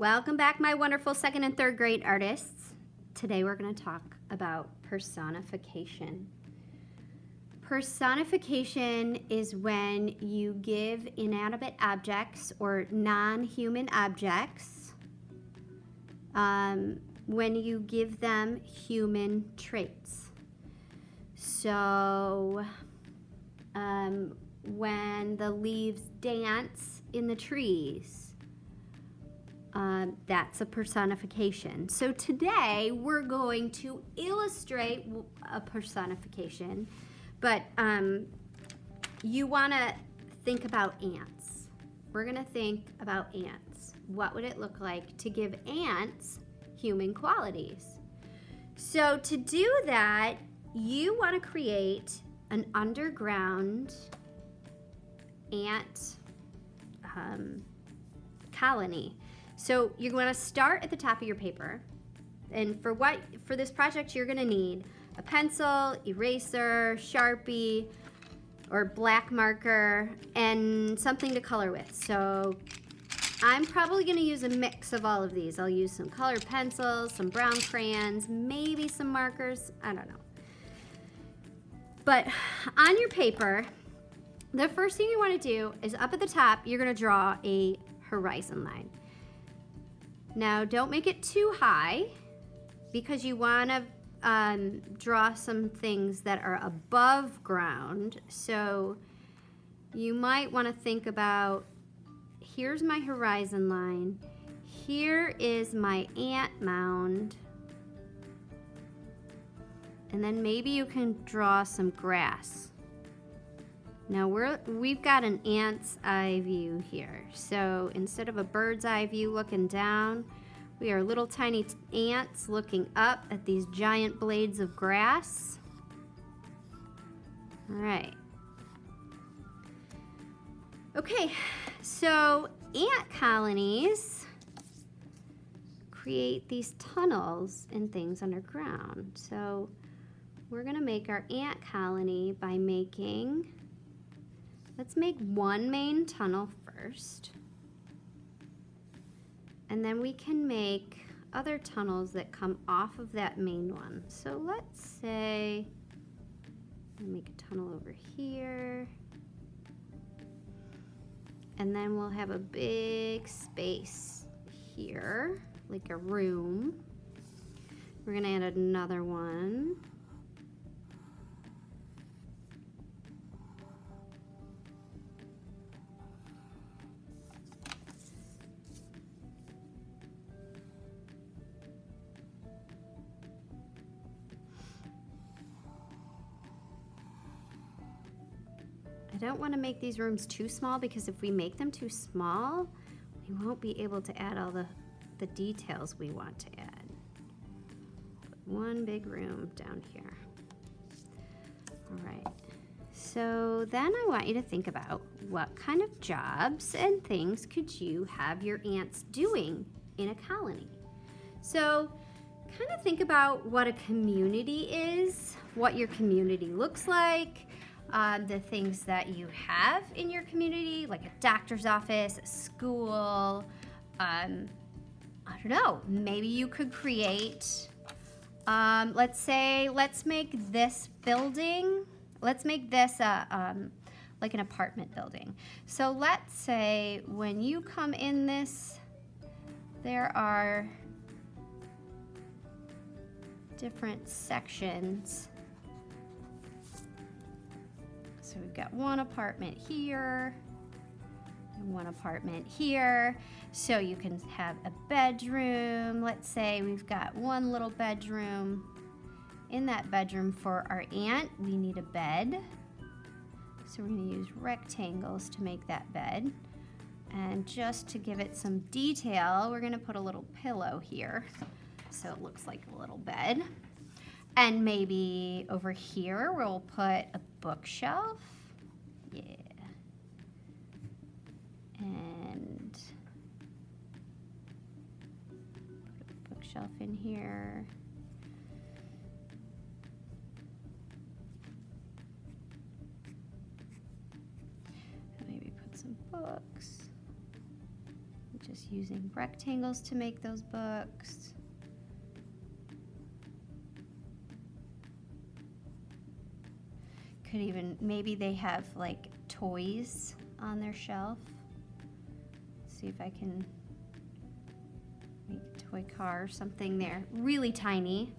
Welcome back, my wonderful second and third grade artists. Today we're going to talk about personification. Personification is when you give inanimate objects or non-human objects, when you give them human traits. So when the leaves dance in the trees, that's a personification. So today we're going to illustrate a personification, but you want to think about ants. We're going to think about ants. What would it look like to give ants human qualities? So to do that, you want to create an underground ant colony. So you're going to start at the top of your paper, and for this project you're going to need a pencil, eraser, Sharpie, or black marker, and something to color with. So I'm probably going to use a mix of all of these. I'll use some colored pencils, some brown crayons, maybe some markers, I don't know. But on your paper, the first thing you want to do is up at the top, you're going to draw a horizon line. Now, don't make it too high because you want to draw some things that are above ground. So you might want to think about, here's my horizon line, here is my ant mound, and then maybe you can draw some grass. Now we've got an ant's eye view here. So instead of a bird's eye view looking down, we are little tiny ants looking up at these giant blades of grass. All right. Okay, so ant colonies create these tunnels and things underground. So we're gonna make our ant colony by let's make one main tunnel first, and then we can make other tunnels that come off of that main one. So let's say make a tunnel over here, and then we'll have a big space here, like a room. We're gonna add another one. I don't want to make these rooms too small, because if we make them too small, we won't be able to add all the details we want to add. Put one big room down here. All right. So then I want you to think about what kind of jobs and things could you have your ants doing in a colony. So kind of think about what a community is, what your community looks like, the things that you have in your community, like a doctor's office, a school, I don't know, maybe you could create, let's make this building, let's make this like an apartment building. So let's say when you come in this, there are different sections. So we've got one apartment here and one apartment here. So you can have a bedroom. Let's say we've got one little bedroom. In that bedroom for our ant, we need a bed. So we're going to use rectangles to make that bed. And just to give it some detail, we're going to put a little pillow here so it looks like a little bed. And maybe over here we'll put a bookshelf. Yeah. And put a bookshelf in here. Maybe put some books. Just using rectangles to make those books. Could even, maybe they have like toys on their shelf. Let's see if I can make a toy car or something there. Really tiny.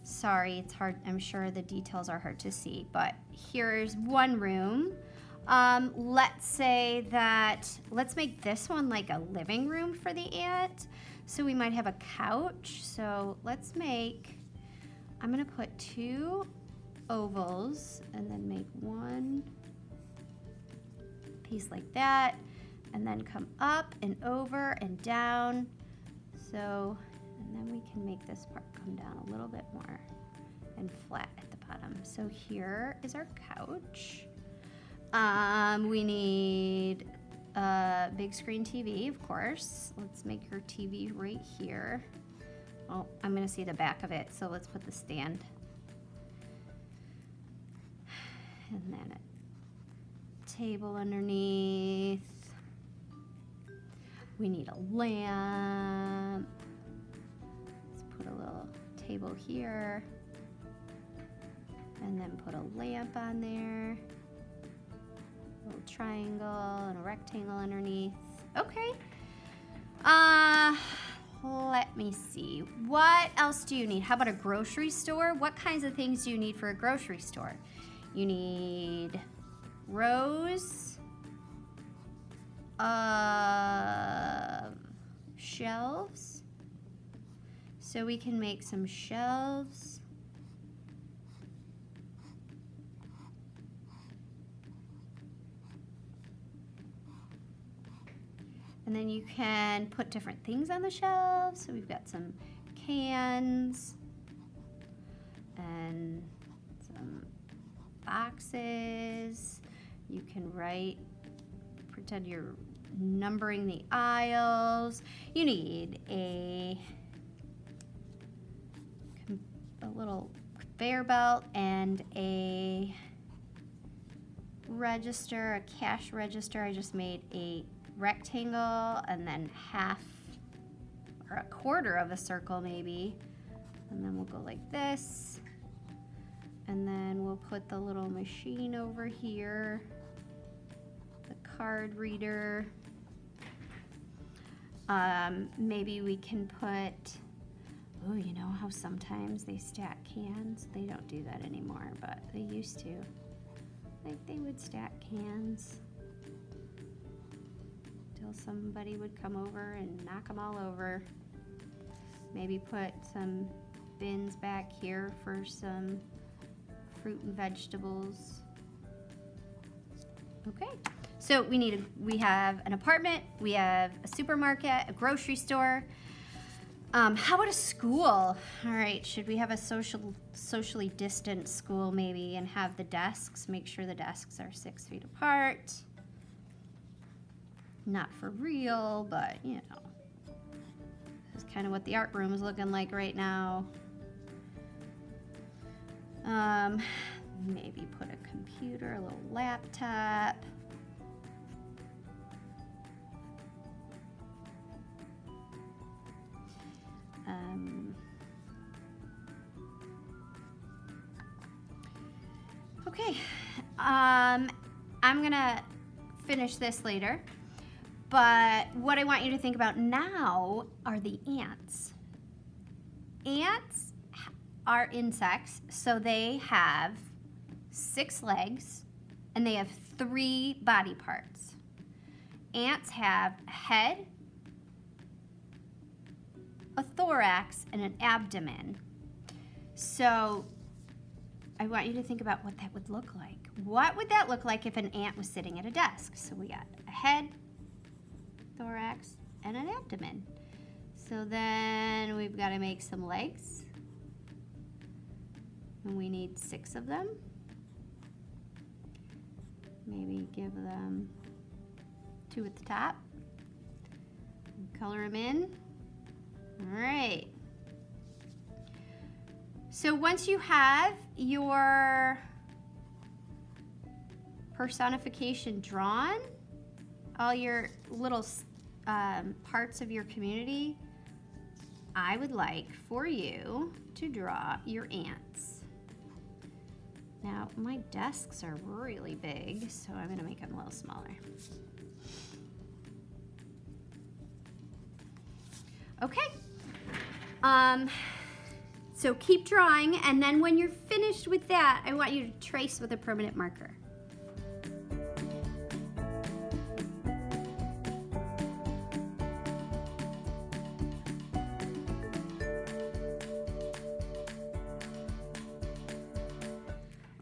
Sorry, it's hard. I'm sure the details are hard to see, but here's one room. Let's say that, let's make this one like a living room for the ant. So we might have a couch. So let's make, I'm gonna put 2 ovals and then make one piece like that, and then come up and over and down. So, and then we can make this part come down a little bit more and flat at the bottom. So here is our couch. We need a big screen TV, of course. Let's make your TV right here. Oh, I'm gonna see the back of it, so let's put the stand. And then a table underneath. We need a lamp. Let's put a little table here. And then put a lamp on there. A little triangle and a rectangle underneath. Okay. Let me see. What else do you need? How about a grocery store? What kinds of things do you need for a grocery store? You need rows of shelves. So we can make some shelves. And then you can put different things on the shelves. So we've got some cans and some boxes. You can write, pretend you're numbering the aisles. You need a little conveyor belt and a register, a cash register. I just made a rectangle and then half or a quarter of a circle maybe. And then we'll go like this. And then we'll put the little machine over here, the card reader. Maybe we can put, oh, you know how sometimes they stack cans? They don't do that anymore, but they used to. Like they would stack cans till somebody would come over and knock them all over. Maybe put some bins back here for some fruit and vegetables. Okay, so we have an apartment, we have a supermarket, a grocery store. How about a school? All right, should we have a socially distant school maybe and have the desks, make sure the desks are 6 feet apart. Not for real, but you know, this is kind of what the art room is looking like right now. Maybe put a computer, a little laptop. Okay, I'm gonna finish this later, but what I want you to think about now are the ants. Ants are insects, so they have 6 legs and they have 3 body parts. Ants have a head, a thorax, and an abdomen. So I want you to think about what that would look like. What would that look like if an ant was sitting at a desk? So we got a head, thorax, and an abdomen. So then we've got to make some legs. And we need 6 of them. Maybe give them 2 at the top. Color them in. All right. So once you have your personification drawn, all your little parts of your community, I would like for you to draw your ants. Now, my desks are really big, so I'm gonna make them a little smaller. Okay, so keep drawing, and then when you're finished with that, I want you to trace with a permanent marker.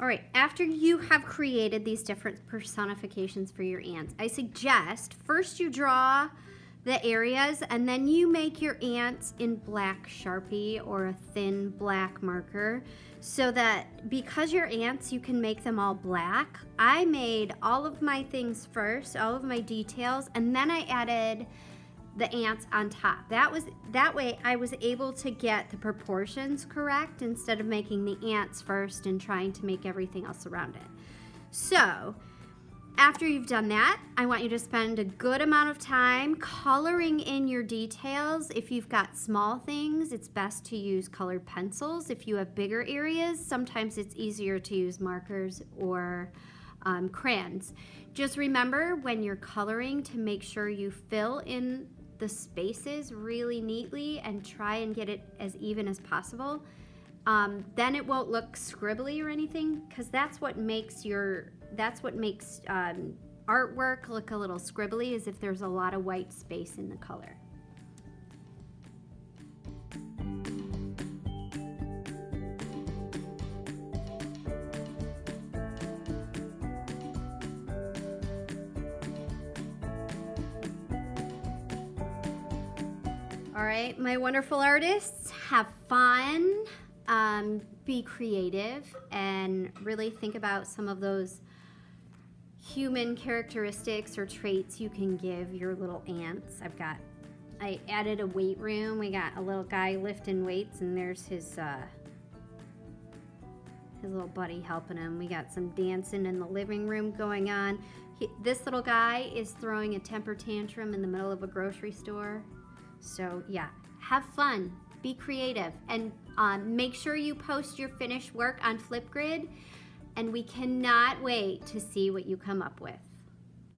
All right, after you have created these different personifications for your ants, I suggest first you draw the areas and then you make your ants in black Sharpie or a thin black marker, so that because your ants, you can make them all black. I made all of my things first, all of my details, and then I added the ants on top. That way I was able to get the proportions correct instead of making the ants first and trying to make everything else around it. So after you've done that, I want you to spend a good amount of time coloring in your details. If you've got small things, it's best to use colored pencils. If you have bigger areas, sometimes it's easier to use markers or crayons. Just remember when you're coloring to make sure you fill in the spaces really neatly and try and get it as even as possible. Then it won't look scribbly or anything, because that's what makes artwork look a little scribbly, is if there's a lot of white space in the color. All right, my wonderful artists, have fun, be creative, and really think about some of those human characteristics or traits you can give your little ants. I added a weight room. We got a little guy lifting weights, and there's his little buddy helping him. We got some dancing in the living room going on. This little guy is throwing a temper tantrum in the middle of a grocery store. So yeah, have fun, be creative, and make sure you post your finished work on Flipgrid, and we cannot wait to see what you come up with.